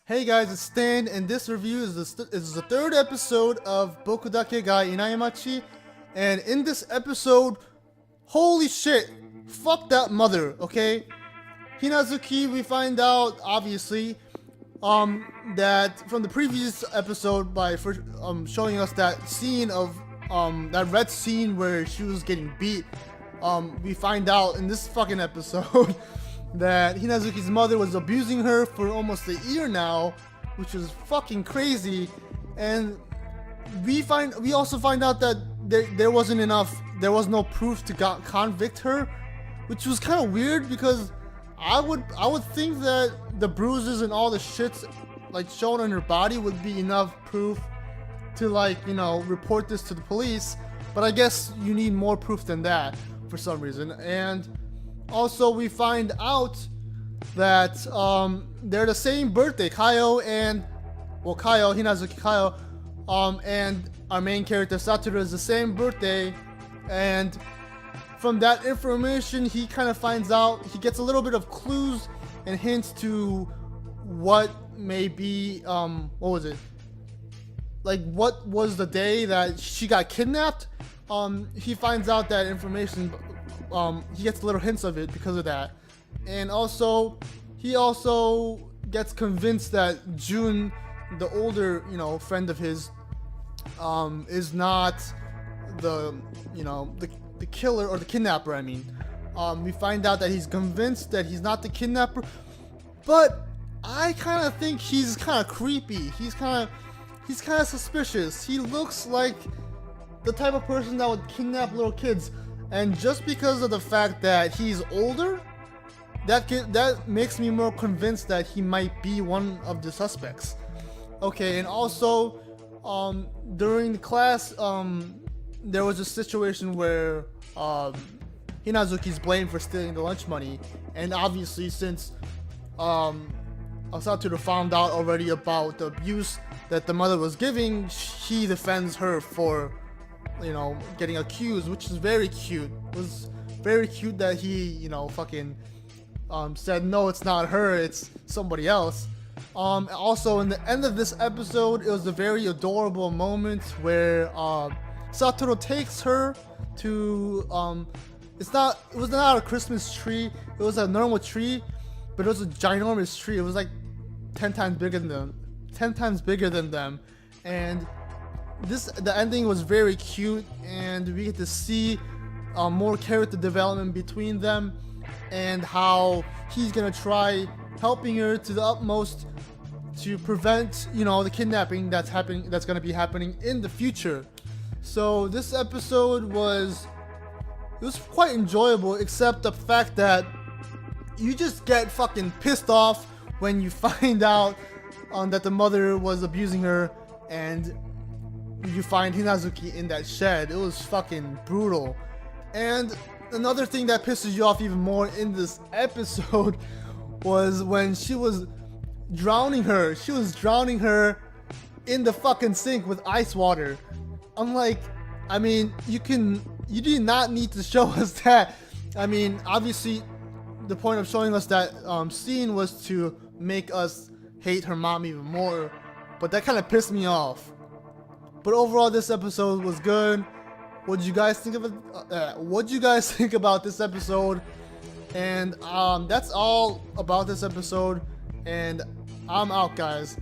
Hey guys, it's Stan, and this review is the third episode of Boku Dake ga Inai Machi, and in this episode, holy shit, fuck that mother, okay? Hinazuki, we find out, obviously, that from the previous episode by first, showing us that scene of, that red scene where she was getting beat, we find out in this fucking episode that Hinazuki's mother was abusing her for almost a year now, which is fucking crazy. And we also find out that there was no proof to convict her, which was kind of weird because I would think that the bruises and all the shits like shown on her body would be enough proof to, like, you know, report this to the police, but I guess you need more proof than that for some reason. And also, we find out that they're the same birthday, Hinazuki Kaio, and our main character Satoru is the same birthday, and from that information, he kind of finds out, he gets a little bit of clues and hints to what may be, what was it? Like, what was the day that she got kidnapped? He finds out that information. He gets little hints of it because of that, and also he also gets convinced that June, the older, you know, friend of his, is not the, you know, the killer or the kidnapper. I mean, we find out that he's convinced that he's not the kidnapper, but I kind of think he's kind of creepy. He's kind of suspicious. He looks like the type of person that would kidnap little kids. And just because of the fact that he's older, that makes me more convinced that he might be one of the suspects. Okay, and also, during the class, there was a situation where Hinazuki's blamed for stealing the lunch money, and obviously since Satoru found out already about the abuse that the mother was giving, he defends her for, you know, getting accused, which is very cute. It was very cute that he, you know, fucking said no, it's not her, it's somebody else. Also, in the end of this episode, it was a very adorable moment where Satoru takes her to it was not a Christmas tree, it was a normal tree, but it was a ginormous tree. It was like 10 times bigger than them, and the ending was very cute, and we get to see more character development between them, and how he's gonna try helping her to the utmost to prevent, you know, the kidnapping that's gonna be happening in the future. So this episode was quite enjoyable, except the fact that you just get fucking pissed off when you find out that the mother was abusing her, and you find Hinazuki in that shed. It was fucking brutal. And another thing that pisses you off even more in this episode was when she was drowning her. She was drowning her in the fucking sink with ice water. I'm like, I mean, you did not need to show us that. I mean, obviously, the point of showing us that scene was to make us hate her mom even more, but that kind of pissed me off. But overall, this episode was good. What did you guys think of it? What did you guys think about this episode? And that's all about this episode. And I'm out, guys.